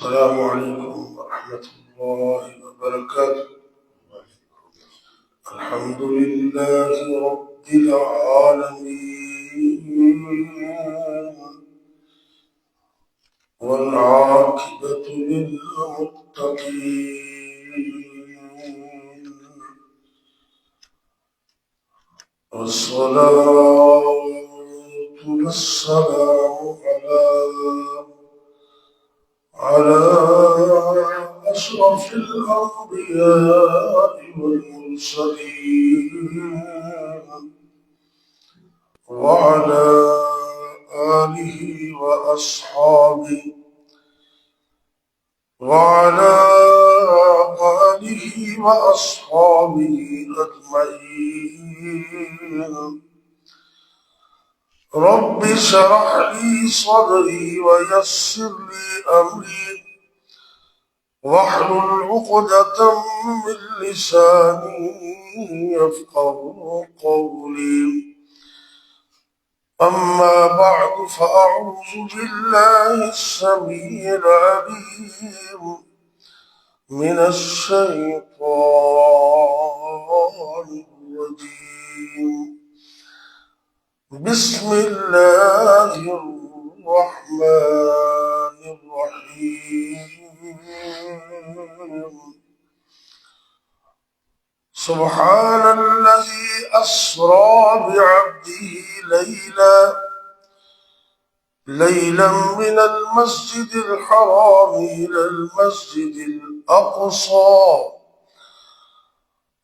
السلام عليكم ورحمة الله وبركاته. الحمد لله رب العالمين والعاقبة للمتقين والصلاة والسلام على أشرف الأنبياء والمرسلين وعلى آله وأصحابه أجمعين. رب اشرح لي صدري ويسر لي أمري واحلل عقدة من لساني يفقهوا قولي. أما بعد فأعوذ بالله السميع العليم من الشيطان الرجيم. بسم الله الرحمن الرحيم. سبحان الذي أسرى بعبده ليلا من المسجد الحرام إلى المسجد الأقصى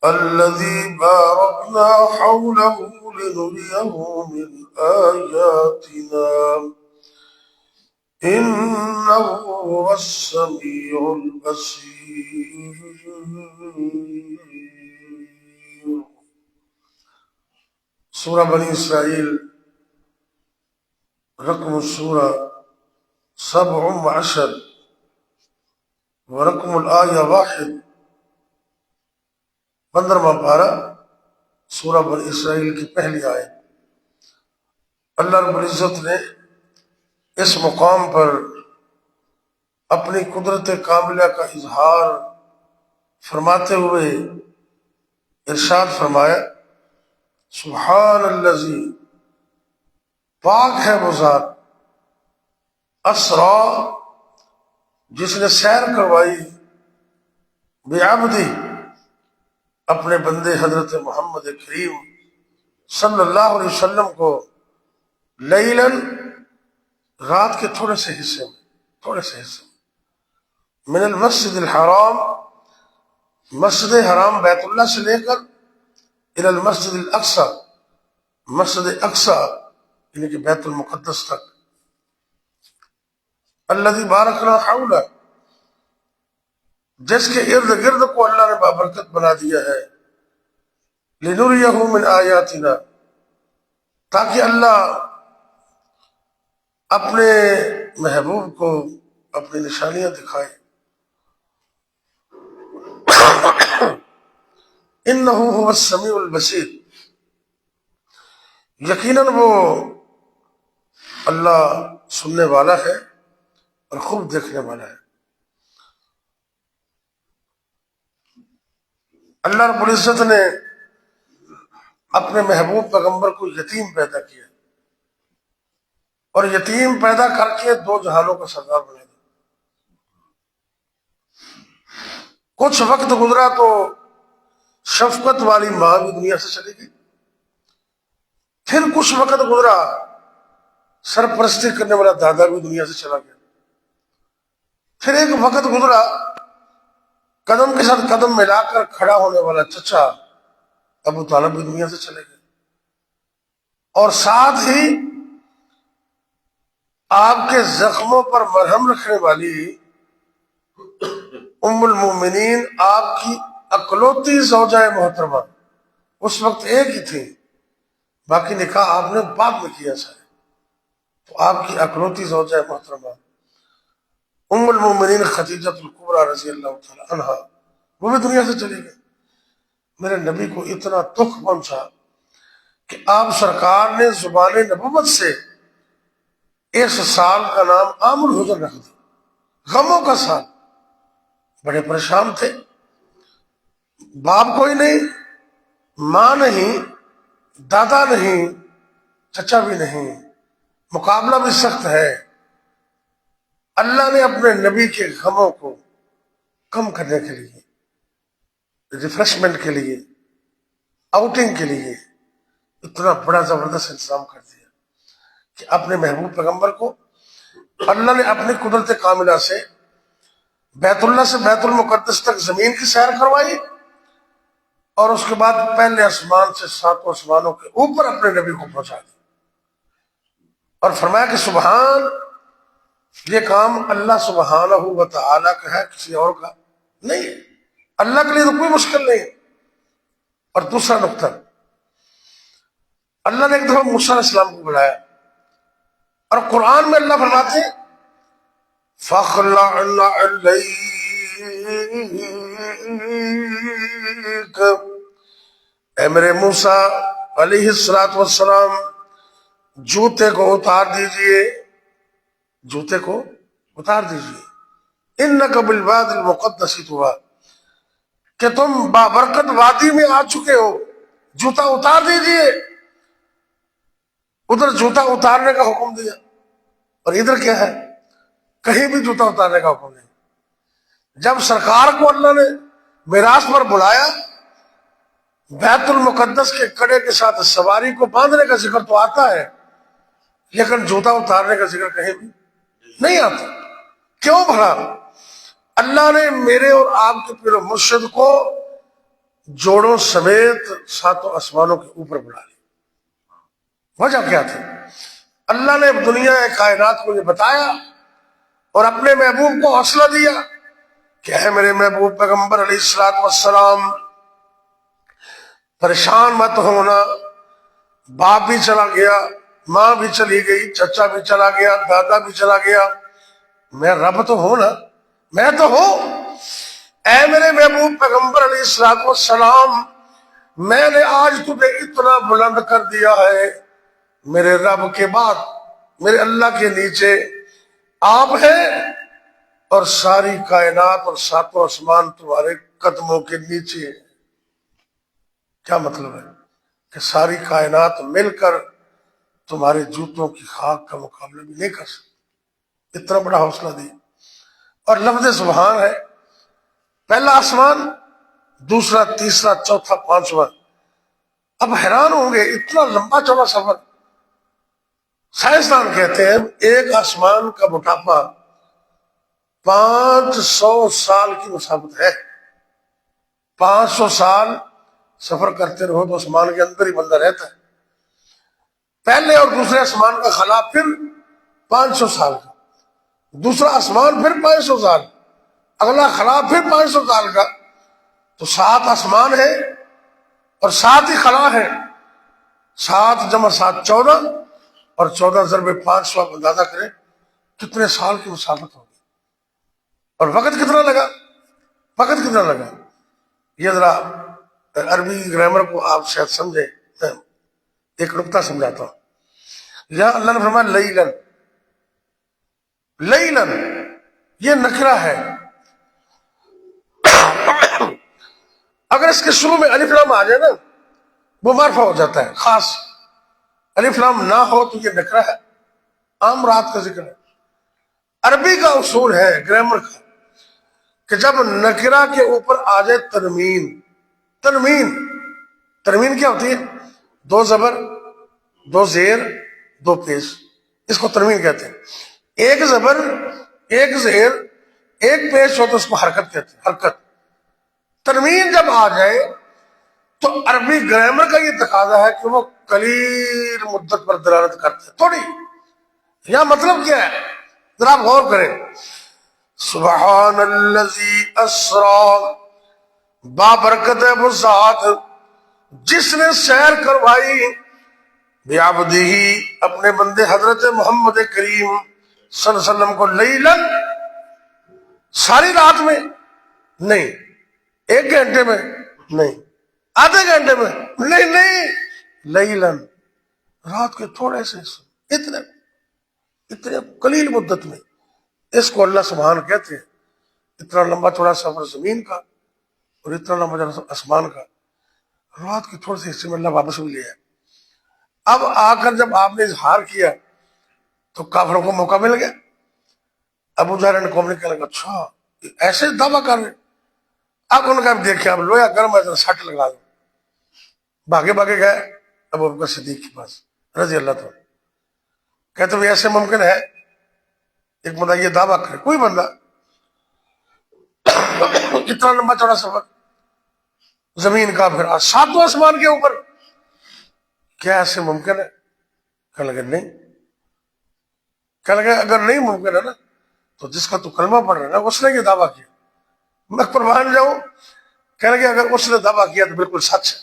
الذي باركنا حوله لنريه من آياتنا إنه هو السميع البصير. سورہ بنی اسرائیل رقم السورہ 17 ورقم الآیہ 1 15واں پارہ سورہ بنی اسرائیل کی پہلی آیت۔ اللہ رب العزت نے اس مقام پر اپنی قدرت کاملہ کا اظہار فرماتے ہوئے ارشاد فرمایا، سبحان الذی، پاک ہے وہ ذات، اسرا، جس نے سیر کروائی، بعبدی، اپنے بندے حضرت محمد کریم صلی اللہ علیہ وسلم کو، لیلاً، رات کے تھوڑے سے حصے میں من المسجد الحرام، مسجد حرام بیت اللہ سے لے کر الی المسجد الاقصی، مسجد اقصی یعنی کہ بیت المقدس تک، الذی بارکنا حولہ، جس کے ارد گرد کو اللہ نے بابرکت بنا دیا ہے، لنریہ من آیاتنا، تاکہ اللہ اپنے محبوب کو اپنی نشانیاں دکھائے۔ انہ هو السمیع البصیر، یقیناً وہ اللہ سننے والا ہے اور خوب دیکھنے والا ہے۔ اللہ رب العزت نے اپنے محبوب پیغمبر کو یتیم پیدا کیا اور یتیم پیدا کر کے 2 جہانوں کا سردار بنا دیا۔ کچھ وقت گزرا تو شفقت والی ماں بھی دنیا سے چلی گئی، پھر کچھ وقت گزرا سرپرستی کرنے والا دادا بھی دنیا سے چلا گیا، پھر ایک وقت گزرا قدم کے ساتھ قدم ملا کر کھڑا ہونے والا چچا ابو طالب بھی دنیا سے چلے گئے، اور ساتھ ہی آپ کے زخموں پر مرہم رکھنے والی ام المومنین، آپ کی اکلوتی زوجہ محترمہ، اس وقت ایک ہی تھی، باقی نکاح آپ نے بعد میں کیا سارے، تو آپ کی اکلوتی زوجہ محترمہ ام المومنین خدیجہ الکبریٰ رضی اللہ تعالی عنہا، وہ بھی دنیا سے چلی گئی۔ میرے نبی کو اتنا دکھ پہنچا کہ آپ سرکار نے زبان نبوت سے اس سال کا نام عام الحزن رکھ دیا، غموں کا سال، بڑے پریشان تھے، باپ کوئی نہیں، ماں نہیں، دادا نہیں، چچا بھی نہیں، مقابلہ بھی سخت ہے۔ اللہ نے اپنے نبی کے غموں کو کم کرنے کے لیے، ریفریشمنٹ کے لیے، آؤٹنگ کے لیے اتنا بڑا زبردست انتظام کر دیا کہ اپنے محبوب پیغمبر کو اللہ نے اپنی قدرت کاملہ سے بیت اللہ سے بیت المقدس تک زمین کی سیر کروائی، اور اس کے بعد پہلے آسمان سے ساتوں آسمانوں کے اوپر اپنے نبی کو پہنچا دیا، اور فرمایا کہ سبحان، یہ کام اللہ سبحانہ و تعالیٰ کا ہے، کسی اور کا نہیں ہے، اللہ کے لیے تو کوئی مشکل نہیں۔ اور دوسرا نقطہ، اللہ نے ایک دفعہ موسیٰ علیہ السلام کو بلایا، اور قرآن میں اللہ فرماتے ہیں فَخْلَعْنَا عَلَيْكَ، اے میرے موسیٰ علیہ السلام، جوتے کو اتار دیجئے، جوتے کو اتار دیجئے، اِنَّكَ بِالْوَادِ الْمُقَدَّسِ طُوَىٰ، کہ تم بابرکت وادی میں آ چکے ہو، جوتا اتار دیجئے۔ ادھر جوتا اتارنے کا حکم دیا، اور ادھر کیا ہے؟ کہیں بھی جوتا اتارنے کا حکم نہیں۔ جب سرکار کو اللہ نے معراج پر بلایا، بیت المقدس کے کڑے کے ساتھ سواری کو باندھنے کا ذکر تو آتا ہے، لیکن جوتا اتارنے کا ذکر کہیں بھی نہیں آتا۔ کیوں بھلا؟ اللہ نے میرے اور آپ کے پیر و مرشد کو جوڑوں سمیت ساتوں آسمانوں کے اوپر بلا لیا۔ وجہ کیا تھی؟ اللہ نے دنیا کائنات کو یہ بتایا اور اپنے محبوب کو حوصلہ دیا کہ اے میرے محبوب پیغمبر علیہ السلام، پریشان مت ہونا، باپ بھی چلا گیا، ماں بھی چلی گئی، چچا بھی چلا گیا، دادا بھی چلا گیا، میں رب تو ہوں نا، میں تو ہوں۔ اے میرے محبوب پیغمبر علیہ السلام، میں نے آج تجھے اتنا بلند کر دیا ہے، میرے رب کے بعد، میرے اللہ کے نیچے آپ ہیں، اور ساری کائنات اور ساتوں آسمان تمہارے قدموں کے نیچے ہے۔ کیا مطلب ہے؟ کہ ساری کائنات مل کر تمہارے جوتوں کی خاک کا مقابلہ بھی نہیں کر سکتی، اتنا بڑا حوصلہ دیا۔ اور لفظ سبحان ہے، پہلا آسمان، دوسرا، تیسرا، چوتھا، پانچواں۔ اب حیران ہوں گے، اتنا لمبا چوڑا سفر۔ سائنسدان کہتے ہیں ایک آسمان کا موٹاپا 500 سال کی مسافت ہے۔ 500 سال سفر کرتے رہو تو آسمان کے اندر ہی بندہ رہتا ہے۔ پہلے اور دوسرے آسمان کا خلا پھر 500 سال کا، دوسرا آسمان پھر 500 سال، اگلا خلا پھر 500 سال کا، تو 7 آسمان ہے اور 7 ہی خلا ہے۔ 7 جمع 7 14، اور 14 ضرب 500 آپ اندازہ کریں کتنے سال کی مسافت ہوگی۔ اور وقت کتنا لگا؟ وقت کتنا لگا؟ یہ ذرا عربی گرامر کو آپ شاید سمجھیں، ایک نقطہ سمجھاتا ہوں۔ یہاں اللہ نے فرمایا لیلن، لیلن یہ نکرہ ہے، اگر اس کے شروع میں الف لام آ جائے نا وہ معرفہ ہو جاتا ہے خاص، الف لام نہ ہو تو یہ نکرہ ہے، عام رات کا ذکر ہے۔ عربی کا اصول ہے گرامر کا کہ جب نکرہ کے اوپر آ جائے تنوین، تنوین کیا ہوتی ہے؟ 2 زبر، 2 زیر، 2 پیش، اس کو تنوین کہتے ہیں۔ ایک زبر، ایک زیر، ایک پیش ہو تو اس کو حرکت کہتے ہیں، حرکت۔ تنوین جب آ جائے تو عربی گرامر کا یہ تقاضا ہے کہ وہ قلیل مدت پر دلالت کرتے ہیں، تھوڑی۔ یہاں مطلب کیا ہے ذرا آپ غور کریں۔ سبحان الذی اسریٰ، بابرکت ہے وہ ذات جس نے سیر کروائی بعبدہ، اپنے بندے حضرت محمد کریم صلی اللہ علیہ وسلم کو، لیلن ساری رات میں نہیں، 1 گھنٹے میں نہیں، آدھے گھنٹے میں نہیں، لیلن رات کے تھوڑے سے اتنے قلیل مدت میں اس کو اللہ سبحان کہتے ہیں. اتنا لمبا چوڑا سفر زمین کا اور اتنا لمبا چوڑا آسمان کا، رات کے تھوڑے سے حصے میں اللہ واپس بھی لیا ہے. اب آ کر جب آپ نے اظہار کیا تو کافروں کو موقع مل گیا. ابو جہل نے قوم نے کہا اچھا ایسے دعویٰ کر رہے. اب ان کا دیکھیں اب لویا گرم ہے سٹ لگا دو. بھاگے بھاگے گئے ابو بکر صدیق کے پاس رضی اللہ تعالیٰ. کہتے ہوئے ایسے ممکن ہے ایک بندہ یہ دعویٰ کرے، کوئی بندہ اتنا لمبا چوڑا سفر زمین کا پھر ساتواں آسمان کے اوپر، کیا ایسے ممکن ہے؟ کہنے لگے نہیں. کہنے لگے اگر نہیں ممکن ہے نا تو جس کا تو کلمہ پڑھ رہا ہے نا اس نے یہ دعویٰ کیا، میں قربان جاؤں. کہنے لگے اگر اس نے دعویٰ کیا تو بالکل سچ ہے.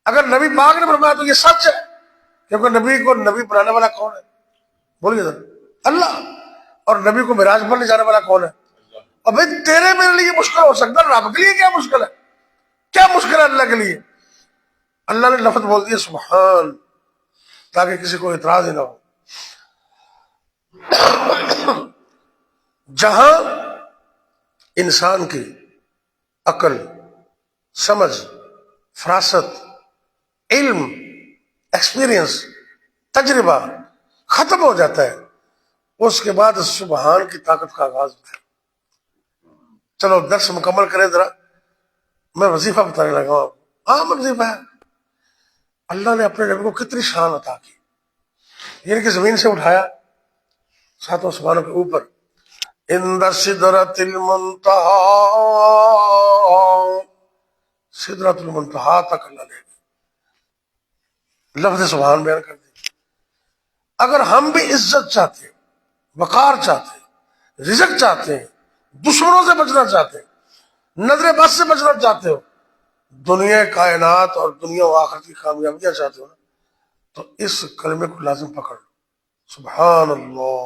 اگر نبی پاک نے فرمایا تو یہ سچ ہے، کیونکہ نبی کو نبی بنانے والا کون ہے؟ بولیے ذرا. اللہ. اور نبی کو معراج پر لے جانے والا کون ہے؟ اور بھائی تیرے میرے لیے مشکل ہو سکتا ہے، رب کے لیے کیا مشکل ہے؟ کیا مشکل ہے اللہ کے لیے؟ اللہ نے لفظ بول دیا سبحان، تاکہ کسی کو اعتراض ہی نہ ہو. جہاں انسان کی عقل، سمجھ، فراست، علم، ایکسپیرئنس، تجربہ ختم ہو جاتا ہے، اس کے بعد سبحان کی طاقت کا آغاز ہوتا ہے. چلو درس مکمل کریں ذرا، میں وظیفہ بتانے لگا ہوں. عام وظیفہ ہے. اللہ نے اپنے نبی کو کتنی شان عطا کی، یعنی کہ زمین سے اٹھایا ساتوں آسمانوں کے اوپر. عند سدرۃ المنتہا، سدرۃ المنتہا تک اللہ نے لفظ سبحان بیان کر دی. اگر ہم بھی عزت چاہتے ہیں، وقار چاہتے ہیں، رزق چاہتے ہیں، دشمنوں سے بچنا چاہتے ہیں، نظر بد سے بچنا چاہتے ہو، دنیا کائنات اور دنیا و آخرت کی کامیابیاں چاہتے ہو نا، تو اس کلمے کو لازم پکڑ لو. سبحان اللہ.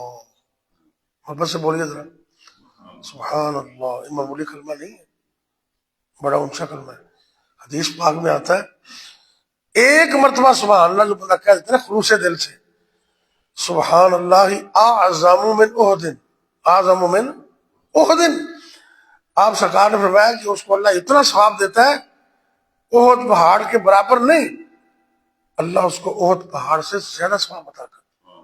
محبت سے بولیے ذرا سبحان اللہ. یہ معمولی کلمہ نہیں ہے، بڑا اونچا کلمہ ہے. حدیث پاک میں آتا ہے ایک مرتبہ سبحان اللہ جو بندہ کہہ دیتا ہے نا خلوص دل سے، سبحان اللہ اعظم من احد، اعظم من احد. آپ سرکار نے فرمایا کہ اس کو اللہ اتنا ثواب دیتا ہے احد پہاڑ کے برابر نہیں، اللہ اس کو احد پہاڑ سے زیادہ ثواب عطا کرتا.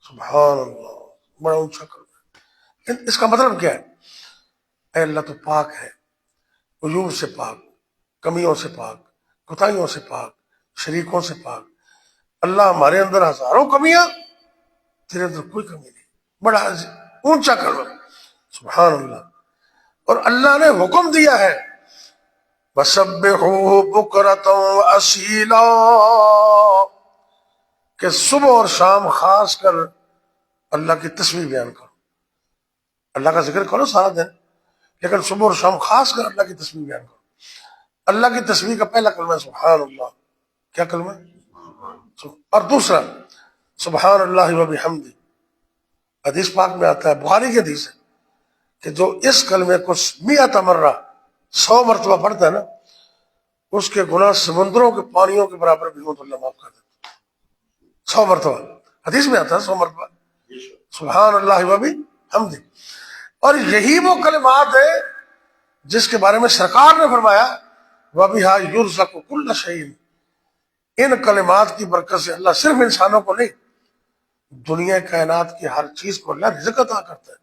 سبحان اللہ. بڑا اونچا کلمہ ہے. اس کا مطلب کیا ہے؟ اے اللہ تو پاک ہے، عیوب سے پاک، کمیوں سے پاک، کوتاہیوں سے پاک، شریکوں سے پاک. اللہ ہمارے اندر ہزاروں کمیاں، تیرے اندر کوئی کمی نہیں. بڑا اونچا کلمہ سبحان اللہ. اور اللہ نے حکم دیا ہے وَسَبِّحُوهُ بُكْرَةً وَأَصِيلًا، کہ صبح اور شام خاص کر اللہ کی تسبیح بیان کرو. اللہ کا ذکر کرو سارا دن، لیکن صبح اور شام خاص کر اللہ کی تسبیح بیان کرو. اللہ کی تسبیح کا پہلا کلمہ ہے سبحان اللہ. کیا کلمہ ہے؟ اور دوسرا سبحان اللہ وبحمدہ. حدیث پاک میں آتا ہے، بخاری کی حدیث ہے، کہ جو اس کلمے کو 100 مرہ 100 مرتبہ پڑھتا ہے نا، اس کے گناہ سمندروں کے پانیوں کے برابر بھی ہو تو اللہ معاف کر دیتا. 100 مرتبہ حدیث میں آتا ہے 100 مرتبہ سبحان اللہ وبحمدہ. اور یہی وہ کلمات ہے جس کے بارے میں سرکار نے فرمایا وَبِهَا يُرْزَقُ كُلُّ شَيْءٍ. ان کلمات کی برکت سے اللہ صرف انسانوں کو نہیں، دنیا کائنات کی ہر چیز کو اللہ رزق عطا کرتا ہے.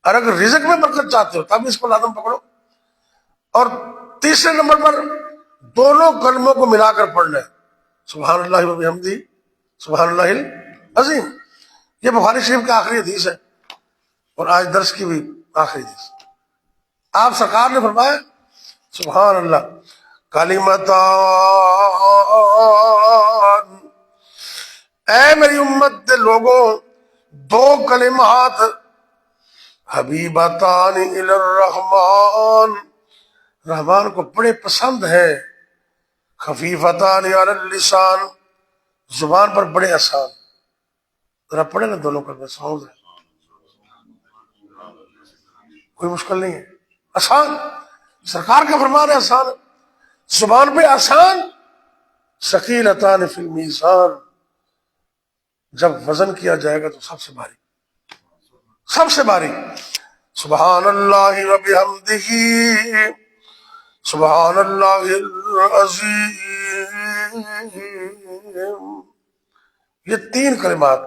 اور اگر رزق میں برکت چاہتے ہو تب اس کو لازم پکڑو. اور تیسرے نمبر پر دونوں کلموں کو ملا کر پڑھنا ہے سبحان اللہ وبحمدہ سبحان اللہ العظیم. یہ بخاری شریف کی آخری حدیث ہے اور آج درس کی بھی آخری حدیث. آپ سرکار نے فرمایا سبحان اللہ کلمتان، اے میری امت کے لوگوں، 2 کلمات حبیبتان الی الرحمن، رحمان کو بڑے پسند ہیں، خفیفتان علی اللسان، زبان پر بڑے آسان. ذرا پڑھے نا دونوں کلمے سمجھ رہے، کوئی مشکل نہیں ہے، آسان. سرکار کا فرمان ہے آسان، زبان پہ آسان. ثقیلتان فی المیزان، جب وزن کیا جائے گا تو سب سے بھاری. سب سے باری سبحان اللہ و بحمدہ سبحان اللہ العظیم. یہ تین کلمات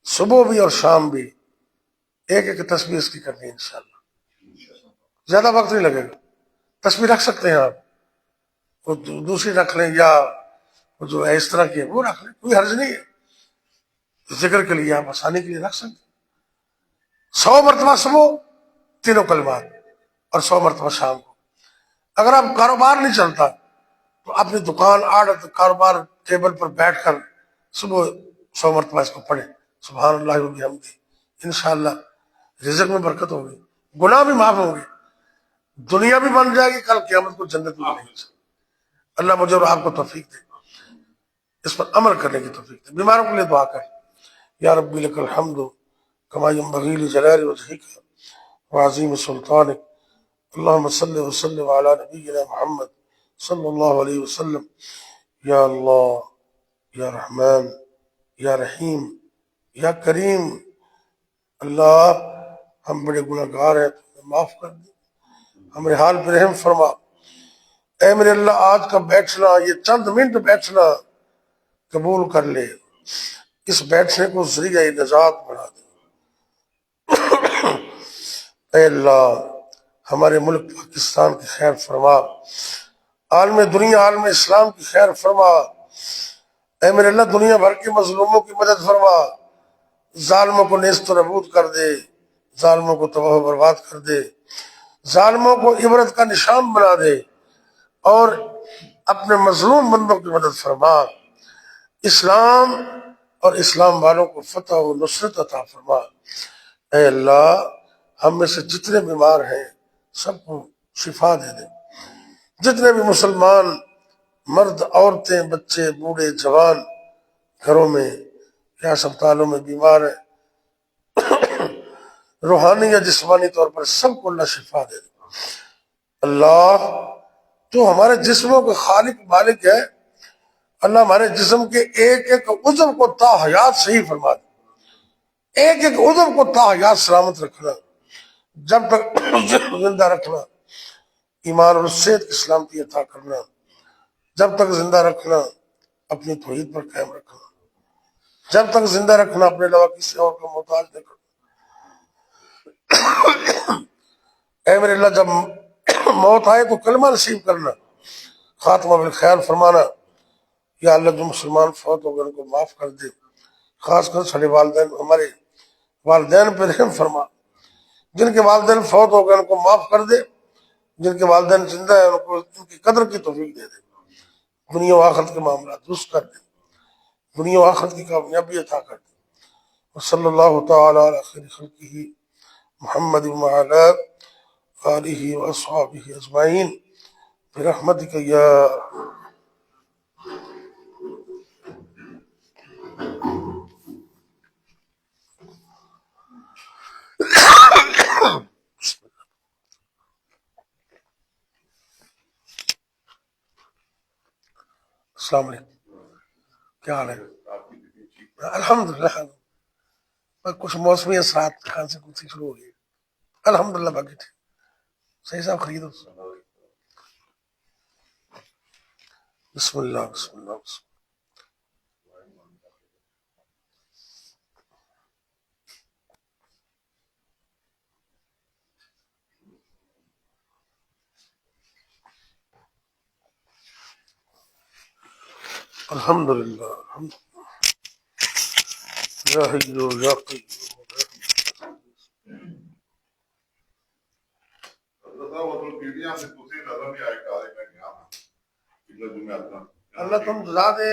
صبح بھی اور شام بھی ایک ایک تسبیح اس کی کرنی ہے انشاءاللہ. زیادہ وقت نہیں لگے گا. تسبیح رکھ سکتے ہیں آپ, وہ دوسری رکھ لیں یا وہ جو ہے اس طرح کی وہ رکھ لیں, کوئی حرج نہیں ہے. ذکر کے لیے آپ آسانی کے لیے رکھ سکتے. 100 مرتبہ صبح تینوں کلمات اور 100 مرتبہ شام کو. اگر آپ کاروبار نہیں چلتا تو اپنی دکان آڑت کاروبار ٹیبل پر بیٹھ کر صبح 100 مرتبہ اس کو پڑھیں سبحان اللہ و بحمدہ. انشاءاللہ رزق میں برکت ہوگی, گناہ بھی معاف ہوں گے, دنیا بھی بن جائے گی, کل قیامت کو جنت میں ملے گی. اللہ مجھے اور آپ کو توفیق دے, اس پر عمل کرنے کی توفیق دے. بیماروں کے لیے دعا کریں. یا ربی لک الحمد کما ینبغی لجلال وجہک وعظیم سلطانک. اللہم صلی وسلم علی نبینا محمد صلی اللہ علیہ وسلم. یا اللہ یا رحمان یا رحیم یا کریم. اللہ ہم بڑے گناہ گار ہیں, تو معاف کر دے, ہمارے حال پر رحم فرما. اے میرے اللہ آج کا بیٹھنا, یہ چند منٹ بیٹھنا قبول کر لے, اس بیٹھنے کو ذریعہ نجات بنا دے. اے اللہ ہمارے ملک پاکستان کی خیر فرما, عالم دنیا عالم اسلام کی خیر فرما. اے میرے اللہ دنیا بھر کے مظلوموں کی مدد فرما, ظالموں کو نیست و نابود کر دے, ظالموں کو تباہ و برباد کر دے, ظالموں کو عبرت کا نشان بنا دے, اور اپنے مظلوم بندوں کی مدد فرما. اسلام اور اسلام والوں کو فتح و نصرت عطا فرما. اے اللہ ہم میں سے جتنے بیمار ہیں سب کو شفا دے دے. جتنے بھی مسلمان مرد عورتیں بچے بوڑھے جوان گھروں میں یا اسپتالوں میں بیمار ہیں, روحانی یا جسمانی طور پر سب کو اللہ شفا دے دے. اللہ تو ہمارے جسموں کے خالق مالک ہے, اللہ ہمارے جسم کے ایک ایک عضو کو تا حیات صحیح فرما دے, ایک ایک عضو کو تا حیات سلامت رکھنا, جب تک زندہ رکھنا, ایمان اور صحت کی سلامتی عطا کرنا, جب تک زندہ رکھنا اپنی توحید پر قائم رکھنا, جب تک زندہ رکھنا اپنے علاوہ کسی اور کا محتاج نہ کرنا. اے میرے اللہ جب موت آئے تو کلمہ نصیب کرنا, خاتمہ بالخیر فرمانا. یا اللہ جو مسلمان فوت ہو گئے ان کو معاف کر دے, خاص کر سارے والدین, ہمارے والدین پہ رحم فرما. جن کے والدین فوت ہو گئے ان کو معاف کر دے, جن کے والدین زندہ ہیں ان کو ان کی قدر کی توفیق دے دے. دنیا و آخرت کے معاملات درست کر دے, دنیا و آخرت کی کامیابی عطا کر دے. وصلی اللہ تعالی علی خیر خلقہ محمد وعلی آلہ واصحابہ اجمعین برحمتک یا السلام علیکم. کیا حال ہے؟ الحمدللہ کچھ موسمی اثرات کھانسی کچھ شروع ہو گئی, الحمدللہ باقی ٹھیک. صحیح صاحب خریدو. بسم اللہ بسم اللہ بسم اللہ. الحمدللہ یا حی یا قیوم. اللہ تم جزا دے.